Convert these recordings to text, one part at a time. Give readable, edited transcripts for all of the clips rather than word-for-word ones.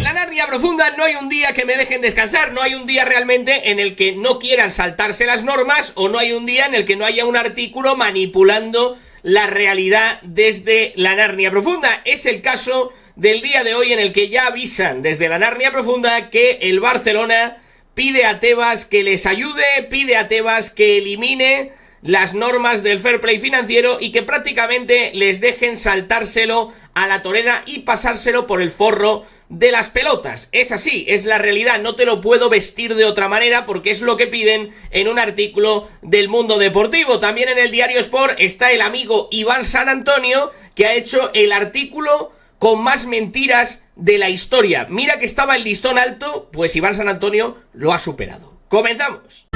la Narnia Profunda no hay un día que me dejen descansar, no hay un día realmente en el que no quieran saltarse las normas o no hay un día en el que no haya un artículo manipulando la realidad desde la Narnia Profunda. Es el caso del día de hoy en el que ya avisan desde la Narnia Profunda que el Barcelona pide a Tebas que les ayude, pide a Tebas que elimine las normas del fair play financiero y que prácticamente les dejen saltárselo a la torera y pasárselo por el forro de las pelotas. Es así, es la realidad, no te lo puedo vestir de otra manera porque es lo que piden en un artículo del Mundo Deportivo. También en el Diario Sport está el amigo Iván San Antonio, que ha hecho el artículo con más mentiras de la historia. Mira que estaba el listón alto, pues Iván San Antonio lo ha superado. ¡Comenzamos!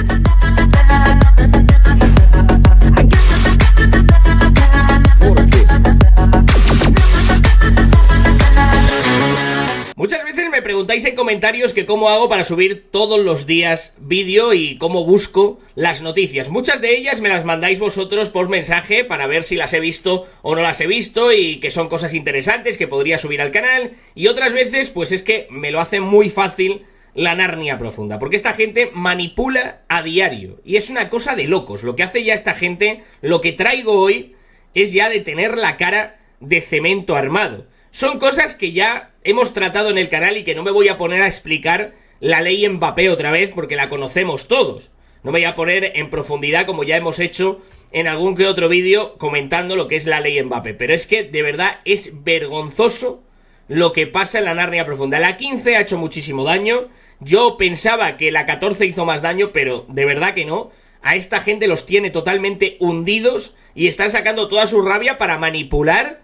Muchas veces me preguntáis en comentarios que cómo hago para subir todos los días vídeo y cómo busco las noticias. Muchas de ellas me las mandáis vosotros por mensaje para ver si las he visto o no las he visto y que son cosas interesantes que podría subir al canal. Y otras veces pues es que me lo hace muy fácil la Narnia Profunda, porque esta gente manipula a diario y es una cosa de locos. Lo que hace ya esta gente, lo que traigo hoy es ya de tener la cara de cemento armado. Son cosas que ya hemos tratado en el canal y que no me voy a poner a explicar la ley Mbappé otra vez porque la conocemos todos. No me voy a poner en profundidad como ya hemos hecho en algún que otro vídeo comentando lo que es la ley Mbappé. Pero es que de verdad es vergonzoso lo que pasa en la Narnia Profunda. La 15 ha hecho muchísimo daño. Yo pensaba que la 14 hizo más daño, pero de verdad que no. A esta gente los tiene totalmente hundidos y están sacando toda su rabia para manipular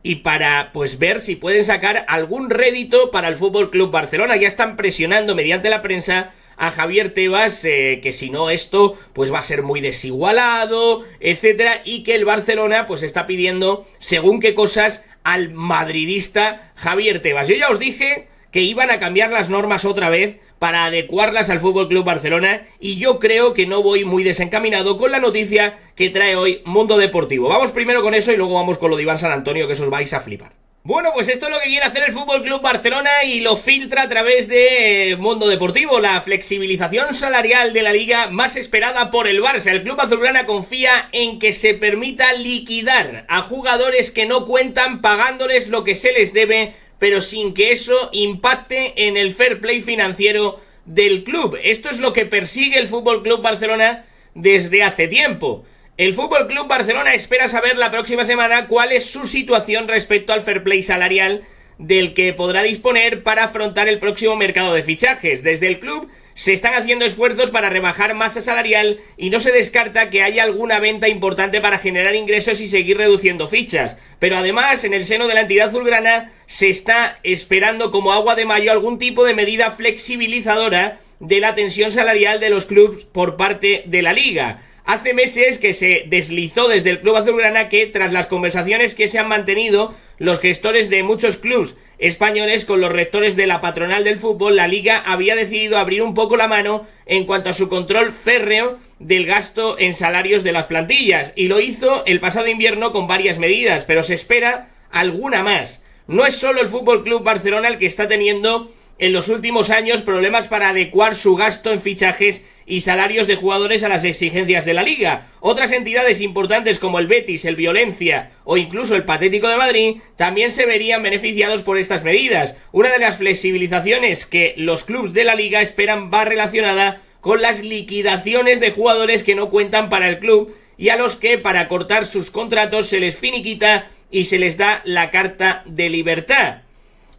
y para pues ver si pueden sacar algún rédito para el Fútbol Club Barcelona. Ya están presionando mediante la prensa a Javier Tebas, que si no esto pues va a ser muy desigualado, etcétera, y que el Barcelona pues está pidiendo según qué cosas al madridista Javier Tebas. Yo ya os dije que iban a cambiar las normas otra vez para adecuarlas al Fútbol Club Barcelona y yo creo que no voy muy desencaminado con la noticia que trae hoy Mundo Deportivo. Vamos primero con eso y luego vamos con lo de Iván San Antonio, que eso os vais a flipar. Bueno, pues esto es lo que quiere hacer el Fútbol Club Barcelona y lo filtra a través de Mundo Deportivo, la flexibilización salarial de la liga más esperada por el Barça. El club azulgrana confía en que se permita liquidar a jugadores que no cuentan pagándoles lo que se les debe, pero sin que eso impacte en el fair play financiero del club. Esto es lo que persigue el Fútbol Club Barcelona desde hace tiempo. El Fútbol Club Barcelona espera saber la próxima semana cuál es su situación respecto al fair play salarial del que podrá disponer para afrontar el próximo mercado de fichajes. Desde el club se están haciendo esfuerzos para rebajar masa salarial y no se descarta que haya alguna venta importante para generar ingresos y seguir reduciendo fichas. Pero además, en el seno de la entidad azulgrana se está esperando como agua de mayo algún tipo de medida flexibilizadora de la tensión salarial de los clubes por parte de la liga. Hace meses que se deslizó desde el club azulgrana que, tras las conversaciones que se han mantenido los gestores de muchos clubes españoles con los rectores de la patronal del fútbol, la liga había decidido abrir un poco la mano en cuanto a su control férreo del gasto en salarios de las plantillas, y lo hizo el pasado invierno con varias medidas, pero se espera alguna más. No es solo el Fútbol Club Barcelona el que está teniendo en los últimos años problemas para adecuar su gasto en fichajes y salarios de jugadores a las exigencias de la liga. Otras entidades importantes como el Betis, el Violencia o incluso el Patético de Madrid también se verían beneficiados por estas medidas. Una de las flexibilizaciones que los clubes de la liga esperan va relacionada con las liquidaciones de jugadores que no cuentan para el club y a los que para cortar sus contratos se les finiquita y se les da la carta de libertad.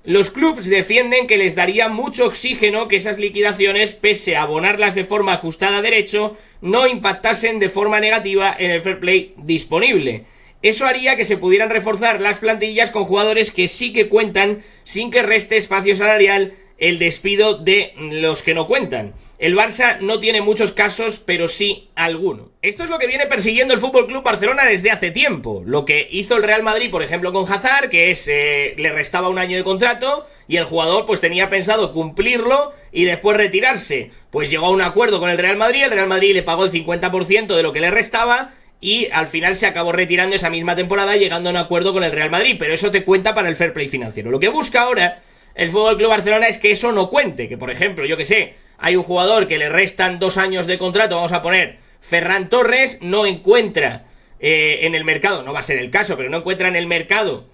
Los clubes defienden que les daría mucho oxígeno que esas liquidaciones, pese a abonarlas de forma ajustada a derecho, no impactasen de forma negativa en el fair play disponible. Eso haría que se pudieran reforzar las plantillas con jugadores que sí que cuentan sin que reste espacio salarial el despido de los que no cuentan. El Barça no tiene muchos casos, pero sí alguno. Esto es lo que viene persiguiendo el Fútbol Club Barcelona desde hace tiempo. Lo que hizo el Real Madrid, por ejemplo, con Hazard, que es le restaba un año de contrato y el jugador pues tenía pensado cumplirlo y después retirarse. Pues llegó a un acuerdo con el Real Madrid le pagó el 50% de lo que le restaba y al final se acabó retirando esa misma temporada llegando a un acuerdo con el Real Madrid. Pero eso te cuenta para el fair play financiero. Lo que busca ahora el Fútbol Club Barcelona es que eso no cuente, que por ejemplo, yo que sé, hay un jugador que le restan 2 años de contrato, vamos a poner Ferran Torres, no encuentra en el mercado, no va a ser el caso, pero no encuentra en el mercado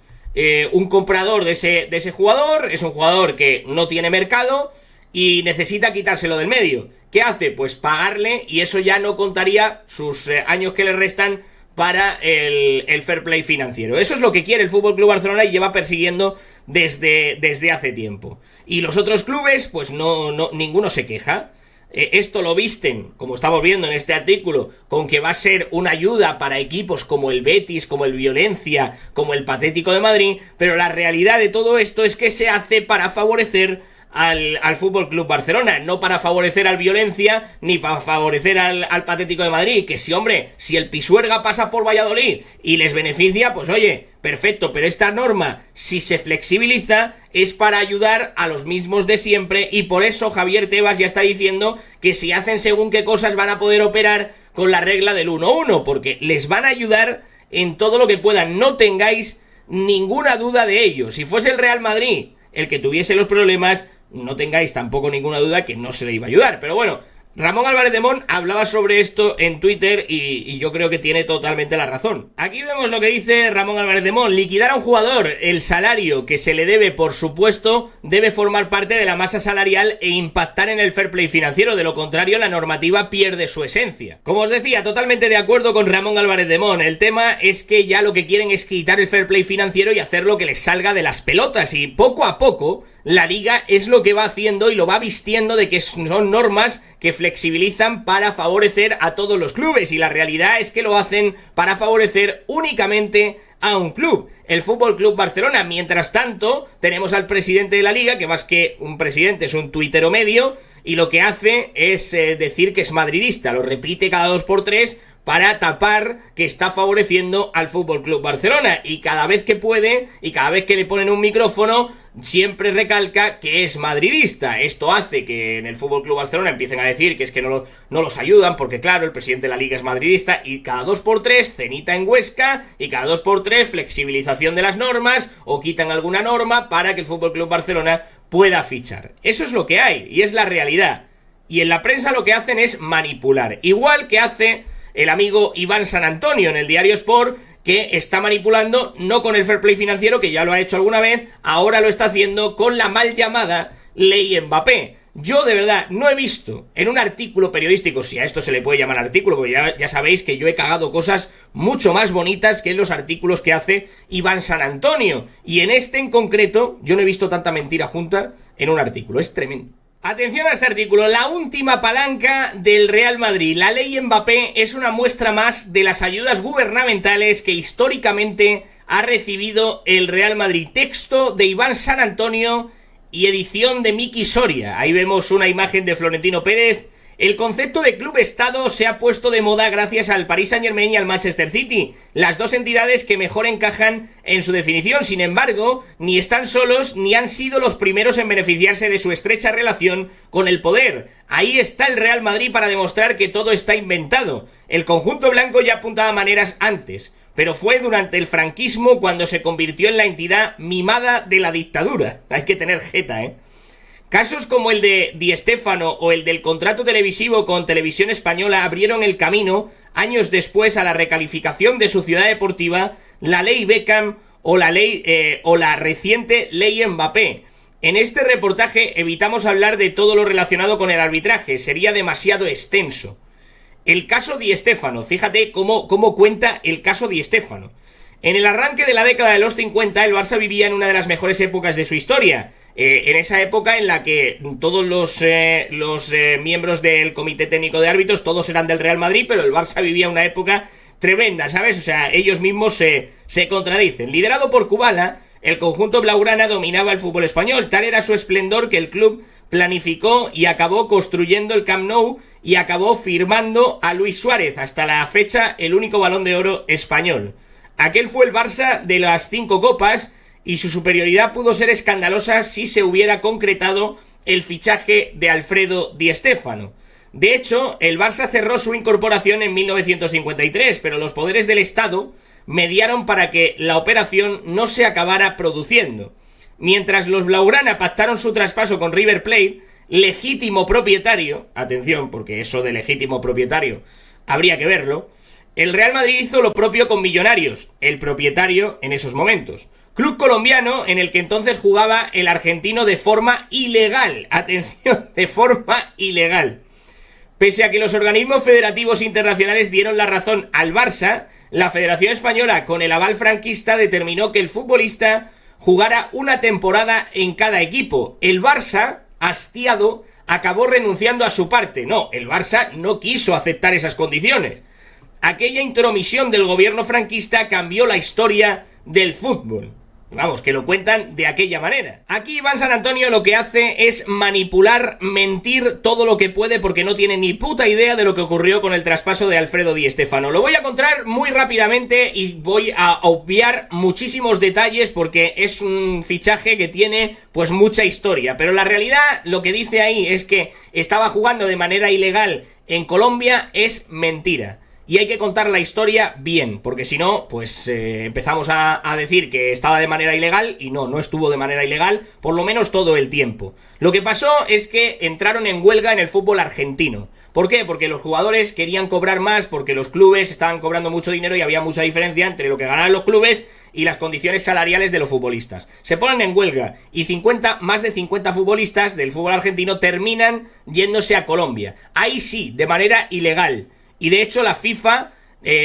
un comprador de ese jugador, es un jugador que no tiene mercado y necesita quitárselo del medio. ¿Qué hace? Pues pagarle, y eso ya no contaría sus años que le restan para el fair play financiero. Eso es lo que quiere el Fútbol Club Barcelona y lleva persiguiendo desde hace tiempo. Y los otros clubes, pues ninguno se queja. Esto lo visten, como estamos viendo en este artículo, con que va a ser una ayuda para equipos como el Betis, como el Violencia, como el Patético de Madrid, pero la realidad de todo esto es que se hace para favorecer al Fútbol Club Barcelona, no para favorecer al Violencia ni para favorecer al Patético de Madrid. Que sí, hombre, si el Pisuerga pasa por Valladolid y les beneficia, pues oye, perfecto, pero esta norma, si se flexibiliza, es para ayudar a los mismos de siempre, y por eso Javier Tebas ya está diciendo que si hacen según qué cosas van a poder operar con la regla del 1-1, porque les van a ayudar en todo lo que puedan, no tengáis ninguna duda de ello. Si fuese el Real Madrid el que tuviese los problemas, no tengáis tampoco ninguna duda que no se le iba a ayudar. Pero bueno, Ramón Álvarez de Mon hablaba sobre esto en Twitter y yo creo que tiene totalmente la razón. Aquí vemos lo que dice Ramón Álvarez de Mon: liquidar a un jugador, el salario que se le debe, por supuesto, debe formar parte de la masa salarial e impactar en el fair play financiero, de lo contrario la normativa pierde su esencia. Como os decía, totalmente de acuerdo con Ramón Álvarez de Mon. El tema es que ya lo que quieren es quitar el fair play financiero y hacer lo que les salga de las pelotas, y poco a poco la liga es lo que va haciendo y lo va vistiendo de que son normas que flexibilizan para favorecer a todos los clubes, y la realidad es que lo hacen para favorecer únicamente a un club, el Fútbol Club Barcelona. Mientras tanto, tenemos al presidente de la liga, que más que un presidente es un tuitero medio, y lo que hace es decir que es madridista, lo repite cada 2x3 para tapar que está favoreciendo al Fútbol Club Barcelona, y cada vez que puede y cada vez que le ponen un micrófono siempre recalca que es madridista. Esto hace que en el Fútbol Club Barcelona empiecen a decir que es que no los ayudan, porque claro, el presidente de la liga es madridista, y cada 2x3 cenita en Huesca, y cada 2x3 flexibilización de las normas, o quitan alguna norma para que el Fútbol Club Barcelona pueda fichar. Eso es lo que hay y es la realidad, y en la prensa lo que hacen es manipular, igual que hace el amigo Iván San Antonio en el Diario Sport, que está manipulando no con el fair play financiero, que ya lo ha hecho alguna vez, ahora lo está haciendo con la mal llamada Ley Mbappé. Yo de verdad no he visto en un artículo periodístico, si a esto se le puede llamar artículo, porque ya sabéis que yo he cagado cosas mucho más bonitas que en los artículos que hace Iván San Antonio, y en este en concreto yo no he visto tanta mentira junta en un artículo, es tremendo. Atención a este artículo: la última palanca del Real Madrid. La ley Mbappé es una muestra más de las ayudas gubernamentales que históricamente ha recibido el Real Madrid. Texto de Iván San Antonio y edición de Miki Soria. Ahí vemos una imagen de Florentino Pérez. El concepto de club-estado se ha puesto de moda gracias al Paris Saint-Germain y al Manchester City, las dos entidades que mejor encajan en su definición. Sin embargo, ni están solos ni han sido los primeros en beneficiarse de su estrecha relación con el poder. Ahí está el Real Madrid para demostrar que todo está inventado. El conjunto blanco ya apuntaba maneras antes, pero fue durante el franquismo cuando se convirtió en la entidad mimada de la dictadura. Hay que tener jeta, ¿eh? Casos como el de Di Stéfano o el del contrato televisivo con Televisión Española abrieron el camino, años después, a la recalificación de su ciudad deportiva, la ley Beckham o la reciente ley Mbappé. En este reportaje evitamos hablar de todo lo relacionado con el arbitraje, sería demasiado extenso. El caso Di Stéfano, fíjate cómo cuenta el caso Di Stéfano. En el arranque de la década de los 50, el Barça vivía en una de las mejores épocas de su historia. En esa época en la que todos los miembros del Comité Técnico de Árbitros, todos eran del Real Madrid, pero el Barça vivía una época tremenda, ¿sabes? O sea, ellos mismos se contradicen. Liderado por Kubala, el conjunto blaugrana dominaba el fútbol español. Tal era su esplendor que el club planificó y acabó construyendo el Camp Nou y acabó firmando a Luis Suárez, hasta la fecha el único Balón de Oro español. Aquel fue el Barça de las 5 copas, y su superioridad pudo ser escandalosa si se hubiera concretado el fichaje de Alfredo Di Stéfano. De hecho, el Barça cerró su incorporación en 1953, pero los poderes del Estado mediaron para que la operación no se acabara produciendo. mientras los blaugrana pactaron su traspaso con River Plate, legítimo propietario, atención, porque eso de legítimo propietario habría que verlo, el Real Madrid hizo lo propio con Millonarios, el propietario en esos momentos. Club colombiano en el que entonces jugaba el argentino de forma ilegal. Atención, de forma ilegal. Pese a que los organismos federativos internacionales dieron la razón al Barça, la Federación Española, con el aval franquista, determinó que el futbolista jugara una temporada en cada equipo. El Barça, hastiado, acabó renunciando a su parte. No, el Barça no quiso aceptar esas condiciones. Aquella intromisión del gobierno franquista cambió la historia del fútbol. Vamos, que lo cuentan de aquella manera. Aquí Iván San Antonio lo que hace es manipular, mentir todo lo que puede porque no tiene ni puta idea de lo que ocurrió con el traspaso de Alfredo Di Stéfano. Lo voy a contar muy rápidamente y voy a obviar muchísimos detalles porque es un fichaje que tiene pues mucha historia. Pero la realidad, lo que dice ahí es que estaba jugando de manera ilegal en Colombia, es mentira. Y hay que contar la historia bien, porque si no, pues empezamos a decir que estaba de manera ilegal, y no estuvo de manera ilegal, por lo menos todo el tiempo. Lo que pasó es que entraron en huelga en el fútbol argentino. ¿Por qué? Porque los jugadores querían cobrar más, porque los clubes estaban cobrando mucho dinero y había mucha diferencia entre lo que ganaban los clubes y las condiciones salariales de los futbolistas. Se ponen en huelga y más de 50 futbolistas del fútbol argentino terminan yéndose a Colombia. Ahí sí, de manera ilegal. Y de hecho la FIFA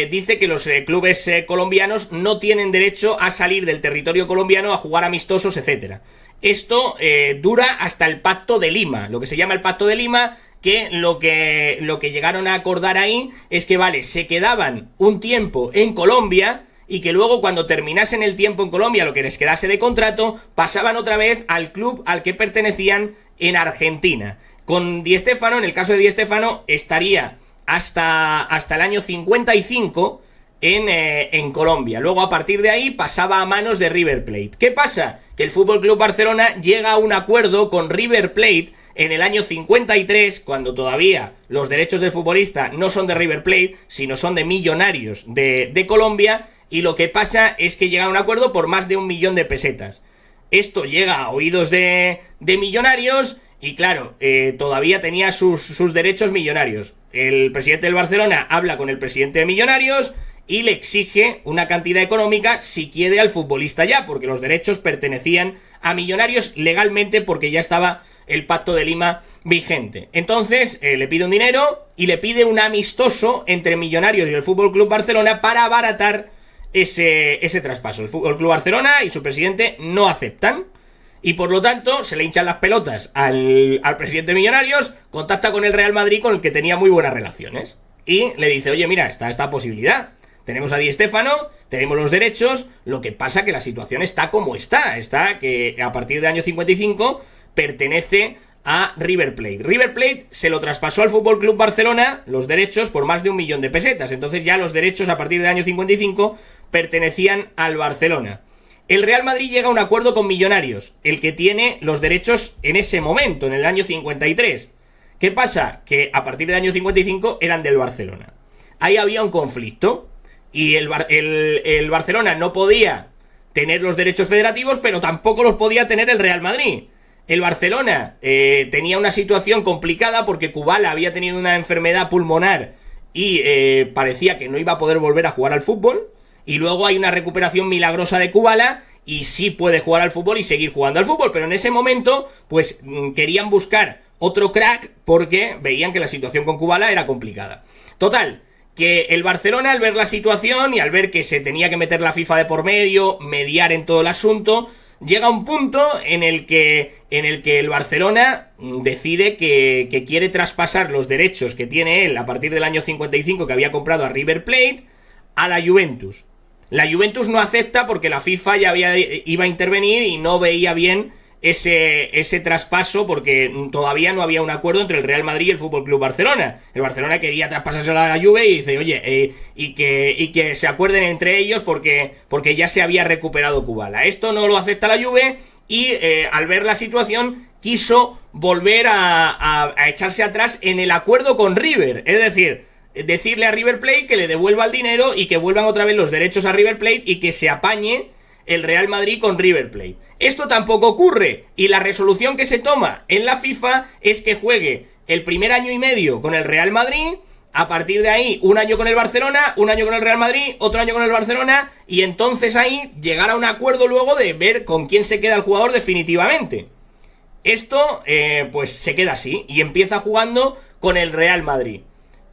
dice que los clubes colombianos no tienen derecho a salir del territorio colombiano a jugar amistosos, etc. Esto dura hasta el Pacto de Lima, lo que se llama el Pacto de Lima, que lo que llegaron a acordar ahí es que, vale, se quedaban un tiempo en Colombia y que luego cuando terminasen el tiempo en Colombia, lo que les quedase de contrato, pasaban otra vez al club al que pertenecían en Argentina. Con Di Stéfano, en el caso de Di Stéfano, estaría hasta el año 55 en Colombia. Luego, a partir de ahí, pasaba a manos de River Plate. ¿Qué pasa? Que el Fútbol Club Barcelona llega a un acuerdo con River Plate en el año 53, cuando todavía los derechos del futbolista no son de River Plate, sino son de Millonarios de Colombia, y lo que pasa es que llega a un acuerdo por más de 1 millón de pesetas. Esto llega a oídos de Millonarios y, claro, todavía tenía sus derechos Millonarios. El presidente del Barcelona habla con el presidente de Millonarios y le exige una cantidad económica si quiere al futbolista ya, porque los derechos pertenecían a Millonarios legalmente porque ya estaba el Pacto de Lima vigente. Entonces le pide un dinero y le pide un amistoso entre Millonarios y el Fútbol Club Barcelona para abaratar ese traspaso. El Fútbol Club Barcelona y su presidente no aceptan. Y por lo tanto se le hinchan las pelotas al presidente de Millonarios, contacta con el Real Madrid, con el que tenía muy buenas relaciones, y le dice: oye, mira, está esta posibilidad, tenemos a Di Stéfano, tenemos los derechos, lo que pasa que la situación está como está que a partir del año 55 pertenece a River Plate. River Plate se lo traspasó al Fútbol Club Barcelona, los derechos, por más de 1 millón de pesetas, entonces ya los derechos a partir del año 55 pertenecían al Barcelona. El Real Madrid llega a un acuerdo con Millonarios, el que tiene los derechos en ese momento, en el año 53. ¿Qué pasa? Que a partir del año 55 eran del Barcelona. Ahí había un conflicto y el Barcelona no podía tener los derechos federativos, pero tampoco los podía tener el Real Madrid. El Barcelona tenía una situación complicada porque Kubala había tenido una enfermedad pulmonar y parecía que no iba a poder volver a jugar al fútbol. Y luego hay una recuperación milagrosa de Kubala y sí puede jugar al fútbol y seguir jugando al fútbol. Pero en ese momento, pues querían buscar otro crack porque veían que la situación con Kubala era complicada. Total, que el Barcelona, al ver la situación y al ver que se tenía que meter la FIFA de por medio, mediar en todo el asunto, llega a un punto en el que el Barcelona decide que quiere traspasar los derechos que tiene él a partir del año 55, que había comprado a River Plate, a la Juventus. La Juventus no acepta porque la FIFA ya iba a intervenir y no veía bien ese traspaso porque todavía no había un acuerdo entre el Real Madrid y el Fútbol Club Barcelona. El Barcelona quería traspasárselo a la Juve y dice: oye, y que se acuerden entre ellos porque ya se había recuperado Kubala. Esto no lo acepta la Juve y al ver la situación quiso volver a echarse atrás en el acuerdo con River. Es decir, decirle a River Plate que le devuelva el dinero y que vuelvan otra vez los derechos a River Plate y que se apañe el Real Madrid con River Plate. Esto tampoco ocurre, y la resolución que se toma en la FIFA es que juegue el primer año y medio con el Real Madrid, a partir de ahí un año con el Barcelona, un año con el Real Madrid, otro año con el Barcelona, y entonces ahí llegar a un acuerdo luego de ver con quién se queda el jugador definitivamente. Esto pues se queda así y empieza jugando con el Real Madrid.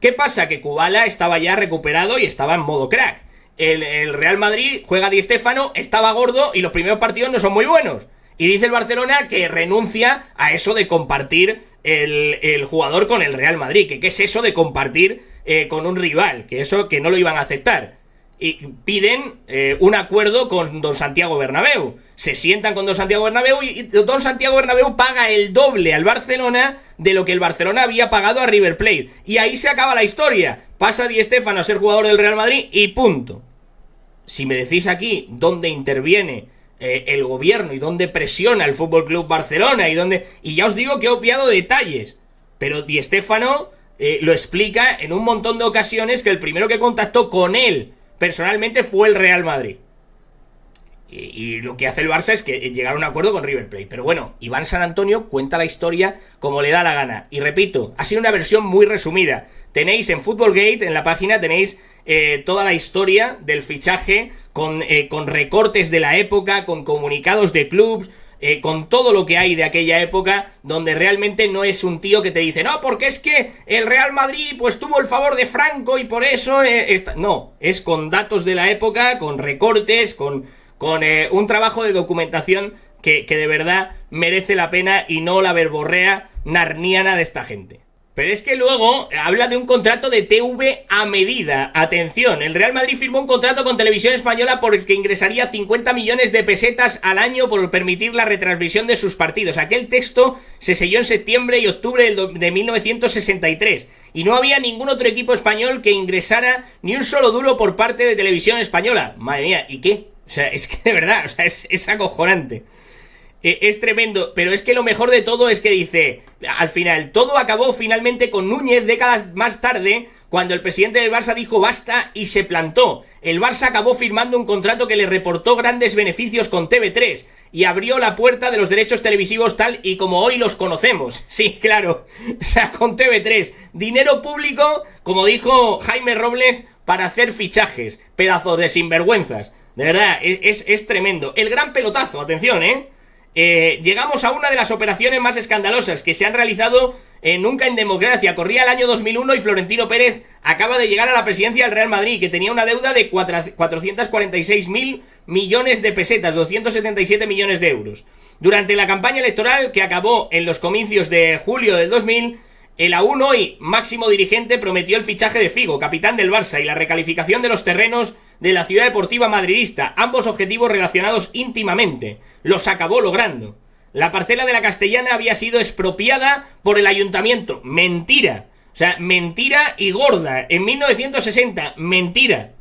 ¿Qué pasa? Que Kubala estaba ya recuperado y estaba en modo crack. El Real Madrid juega Di Stéfano, estaba gordo y los primeros partidos no son muy buenos. Y dice el Barcelona que renuncia a eso de compartir el jugador con el Real Madrid. Que qué es eso de compartir con un rival, que eso que no lo iban a aceptar. Y piden un acuerdo con Don Santiago Bernabéu. Se sientan con Don Santiago Bernabéu y Don Santiago Bernabéu paga el doble al Barcelona de lo que el Barcelona había pagado a River Plate. Y ahí se acaba la historia. Pasa Di Stéfano a ser jugador del Real Madrid y punto. Si me decís aquí dónde interviene el gobierno y dónde presiona el Fútbol Club Barcelona y ya os digo que he obviado detalles, pero Di Stéfano lo explica en un montón de ocasiones que el primero que contactó con él personalmente fue el Real Madrid. Y lo que hace el Barça es que llegar a un acuerdo con River Plate. Pero bueno, Iván San Antonio cuenta la historia como le da la gana. Y repito, ha sido una versión muy resumida. Tenéis en Footballgate, en la página, tenéis toda la historia del fichaje con recortes de la época, con comunicados de clubs, con todo lo que hay de aquella época, donde realmente no es un tío que te dice no, porque es que el Real Madrid pues tuvo el favor de Franco y por eso no, es con datos de la época, con recortes, con un trabajo de documentación que de verdad merece la pena y no la verborrea narniana de esta gente. Pero es que luego habla de un contrato de TV a medida. Atención, el Real Madrid firmó un contrato con Televisión Española por el que ingresaría 50 millones de pesetas al año por permitir la retransmisión de sus partidos. Aquel texto se selló en septiembre y octubre de 1963. Y no había ningún otro equipo español que ingresara ni un solo duro por parte de Televisión Española. Madre mía, ¿y qué? O sea, es que de verdad, o sea, es acojonante. Es tremendo, pero es que lo mejor de todo es que dice, al final, todo acabó finalmente con Núñez décadas más tarde, cuando el presidente del Barça dijo basta y se plantó. El Barça acabó firmando un contrato que le reportó grandes beneficios con TV3 y abrió la puerta de los derechos televisivos tal y como hoy los conocemos. Sí, claro, o sea, con TV3, dinero público, como dijo Jaime Robles, para hacer fichajes, pedazos de sinvergüenzas. De verdad, es tremendo. El gran pelotazo, atención, llegamos a una de las operaciones más escandalosas que se han realizado nunca en democracia. Corría el año 2001 y Florentino Pérez acaba de llegar a la presidencia del Real Madrid, que tenía una deuda de 446.000 millones de pesetas, 277 millones de euros. Durante la campaña electoral que acabó en los comicios de julio del 2000, el aún hoy máximo dirigente prometió el fichaje de Figo, capitán del Barça, y la recalificación de los terrenos de la ciudad deportiva madridista, ambos objetivos relacionados íntimamente. Los acabó logrando. La parcela de la Castellana había sido expropiada por el ayuntamiento. Mentira. O sea, mentira y gorda. En 1960, mentira.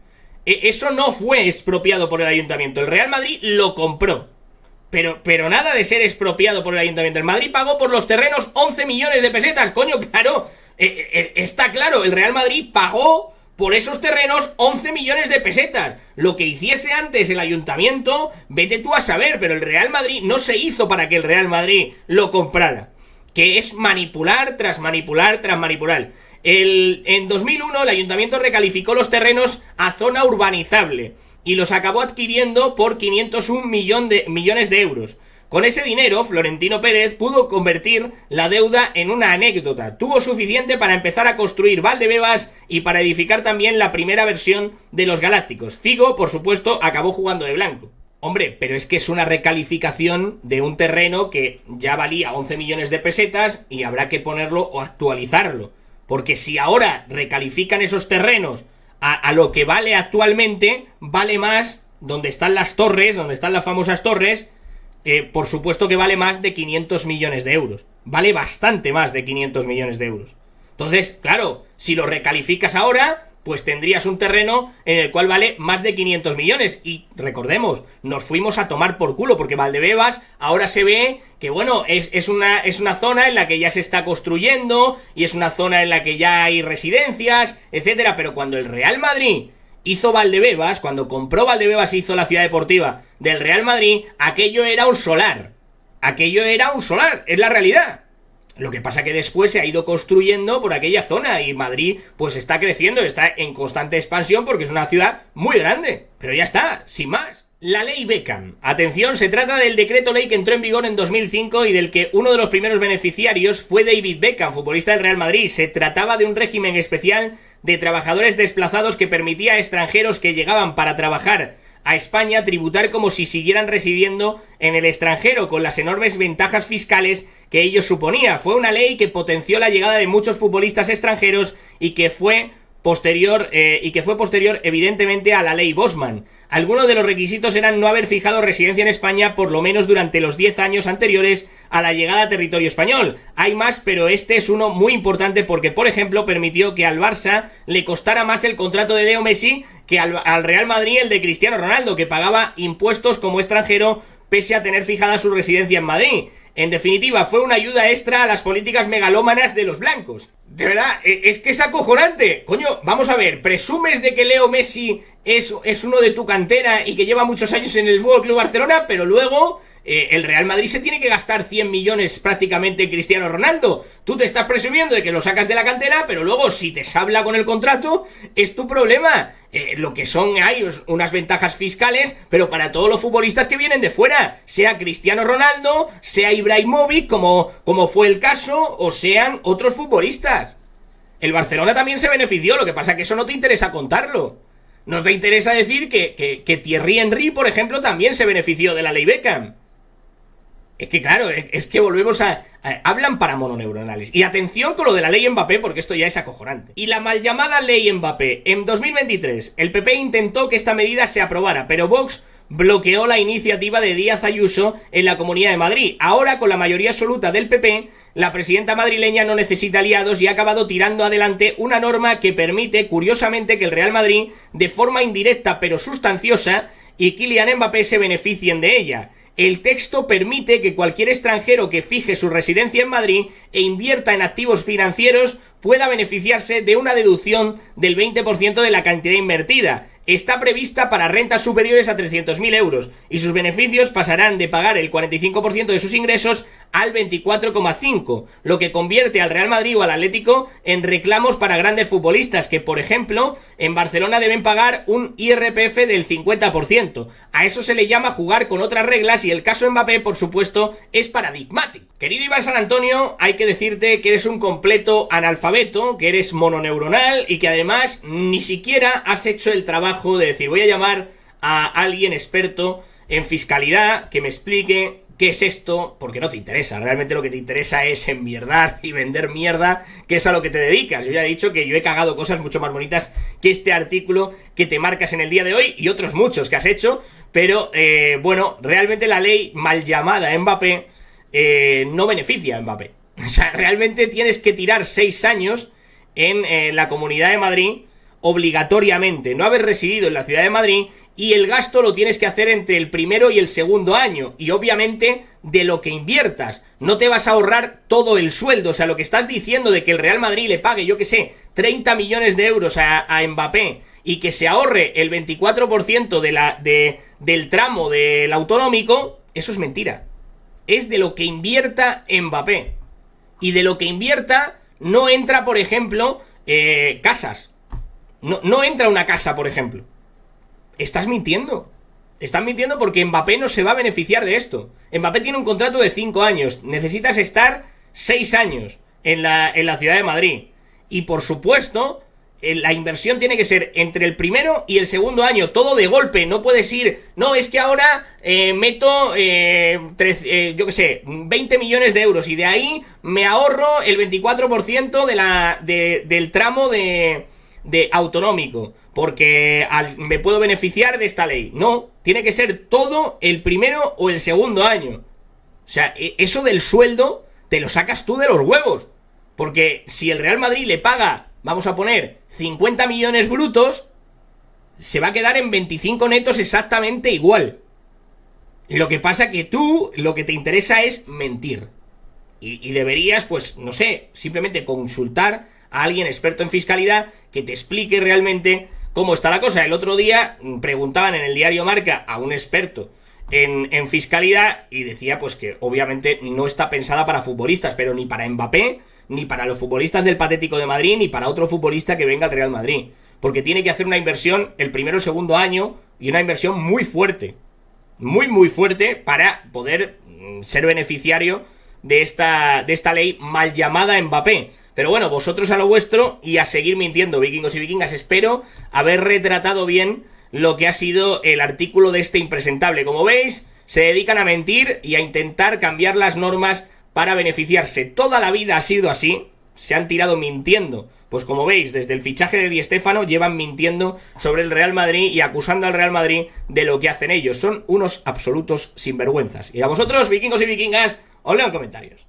Eso no fue expropiado por el ayuntamiento. El Real Madrid lo compró. Pero nada de ser expropiado por el ayuntamiento. El Madrid pagó por los terrenos 11 millones de pesetas. Coño, claro. Está claro, el Real Madrid pagó por esos terrenos 11 millones de pesetas. Lo que hiciese antes el ayuntamiento, vete tú a saber, pero el Real Madrid no se hizo para que el Real Madrid lo comprara. Que es manipular tras manipular tras manipular. En 2001 el ayuntamiento recalificó los terrenos a zona urbanizable y los acabó adquiriendo por 501 millones de euros. Con ese dinero, Florentino Pérez pudo convertir la deuda en una anécdota. Tuvo suficiente para empezar a construir Valdebebas y para edificar también la primera versión de los Galácticos. Figo, por supuesto, acabó jugando de blanco. Hombre, pero es que es una recalificación de un terreno que ya valía 11 millones de pesetas y habrá que ponerlo o actualizarlo. Porque si ahora recalifican esos terrenos a lo que vale actualmente, vale más donde están las torres, donde están las famosas torres. Por supuesto que vale más de 500 millones de euros. Vale bastante más de 500 millones de euros. Entonces, claro, si lo recalificas ahora, pues tendrías un terreno en el cual vale más de 500 millones. Y recordemos, nos fuimos a tomar por culo, porque Valdebebas ahora se ve que, bueno, es una zona en la que ya se está construyendo y es una zona en la que ya hay residencias, etcétera. Pero cuando el Real Madrid hizo Valdebebas, cuando compró Valdebebas y hizo la ciudad deportiva del Real Madrid, aquello era un solar. Aquello era un solar, es la realidad. Lo que pasa que después se ha ido construyendo por aquella zona y Madrid pues está creciendo, está en constante expansión porque es una ciudad muy grande. Pero ya está, sin más. La ley Beckham. Atención, se trata del decreto ley que entró en vigor en 2005 y del que uno de los primeros beneficiarios fue David Beckham, futbolista del Real Madrid. Se trataba de un régimen especial de trabajadores desplazados que permitía a extranjeros que llegaban para trabajar a España tributar como si siguieran residiendo en el extranjero, con las enormes ventajas fiscales que ello suponía. Fue una ley que potenció la llegada de muchos futbolistas extranjeros y que fue posterior evidentemente a la ley Bosman. Algunos de los requisitos eran no haber fijado residencia en España por lo menos durante los 10 años anteriores a la llegada a territorio español. Hay más, pero este es uno muy importante porque, por ejemplo, permitió que al Barça le costara más el contrato de Leo Messi que al Real Madrid el de Cristiano Ronaldo, que pagaba impuestos como extranjero pese a tener fijada su residencia en Madrid. En definitiva, fue una ayuda extra a las políticas megalómanas de los blancos. De verdad, es que es acojonante. Coño, vamos a ver, presumes de que Leo Messi es uno de tu cantera y que lleva muchos años en el FC Barcelona, pero luego el Real Madrid se tiene que gastar 100 millones prácticamente en Cristiano Ronaldo. Tú te estás presumiendo de que lo sacas de la cantera, pero luego si te sabla con el contrato, es tu problema. Lo que hay unas ventajas fiscales, pero para todos los futbolistas que vienen de fuera, sea Cristiano Ronaldo, sea Ibrahimovic, como fue el caso, o sean otros futbolistas. El Barcelona también se benefició, lo que pasa que eso no te interesa contarlo. No te interesa decir que Thierry Henry, por ejemplo, también se benefició de la ley Beckham. Es que claro, es que volvemos hablan para mononeuronales. Y atención con lo de la ley Mbappé, porque esto ya es acojonante. Y la mal llamada ley Mbappé. En 2023, el PP intentó que esta medida se aprobara, pero Vox bloqueó la iniciativa de Díaz Ayuso en la Comunidad de Madrid. Ahora, con la mayoría absoluta del PP, la presidenta madrileña no necesita aliados y ha acabado tirando adelante una norma que permite, curiosamente, que el Real Madrid, de forma indirecta pero sustanciosa, y Kylian Mbappé se beneficien de ella. El texto permite que cualquier extranjero que fije su residencia en Madrid e invierta en activos financieros pueda beneficiarse de una deducción del 20% de la cantidad invertida. Está prevista para rentas superiores a 300.000 euros y sus beneficios pasarán de pagar el 45% de sus ingresos al 24,5%, lo que convierte al Real Madrid o al Atlético en reclamos para grandes futbolistas que, por ejemplo, en Barcelona deben pagar un IRPF del 50%. A eso se le llama jugar con otras reglas y el caso Mbappé, por supuesto, es paradigmático. Querido Iván San Antonio, hay que decirte que eres un completo analfabeto, que eres mononeuronal y que además ni siquiera has hecho el trabajo de decir voy a llamar a alguien experto en fiscalidad que me explique qué es esto, porque no te interesa. Realmente lo que te interesa es enmierdar y vender mierda, que es a lo que te dedicas. Yo ya he dicho que yo he cagado cosas mucho más bonitas que este artículo que te marcas en el día de hoy y otros muchos que has hecho, pero bueno, realmente la ley mal llamada Mbappé no beneficia a Mbappé. O sea, realmente tienes que tirar 6 años en la Comunidad de Madrid obligatoriamente, no haber residido en la ciudad de Madrid, y el gasto lo tienes que hacer entre el primero y el segundo año, y obviamente de lo que inviertas. No te vas a ahorrar todo el sueldo. O sea, lo que estás diciendo de que el Real Madrid le pague, yo que sé, 30 millones de euros a Mbappé y que se ahorre el 24% del tramo del autonómico, eso es mentira. Es de lo que invierta Mbappé. Y de lo que invierta no entra, por ejemplo, casas. No entra una casa, por ejemplo. Estás mintiendo. Estás mintiendo porque Mbappé no se va a beneficiar de esto. Mbappé tiene un contrato de 5 años. Necesitas estar 6 años en la ciudad de Madrid. Y por supuesto, la inversión tiene que ser entre el primero y el segundo año. Todo de golpe. No puedes ir, no, es que ahora meto, yo qué sé, 20 millones de euros. Y de ahí me ahorro el 24% del tramo de autonómico, porque me puedo beneficiar de esta ley. No, tiene que ser todo el primero o el segundo año. O sea, eso del sueldo te lo sacas tú de los huevos, porque si el Real Madrid le paga, vamos a poner 50 millones brutos, se va a quedar en 25 netos exactamente igual. Lo que pasa que tú lo que te interesa es mentir, y deberías, pues, no sé, simplemente consultar a alguien experto en fiscalidad que te explique realmente cómo está la cosa. El otro día preguntaban en el diario Marca a un experto en fiscalidad y decía pues que obviamente no está pensada para futbolistas, pero ni para Mbappé, ni para los futbolistas del Patético de Madrid, ni para otro futbolista que venga al Real Madrid. Porque tiene que hacer una inversión el primero o segundo año y una inversión muy fuerte. Muy fuerte para poder ser beneficiario de esta ley mal llamada Mbappé. Pero bueno, vosotros a lo vuestro y a seguir mintiendo, vikingos y vikingas. Espero haber retratado bien lo que ha sido el artículo de este impresentable. Como veis, se dedican a mentir y a intentar cambiar las normas para beneficiarse. Toda la vida ha sido así, se han tirado mintiendo. Pues como veis, desde el fichaje de Di Stéfano llevan mintiendo sobre el Real Madrid y acusando al Real Madrid de lo que hacen ellos. Son unos absolutos sinvergüenzas. Y a vosotros, vikingos y vikingas, os leo en comentarios.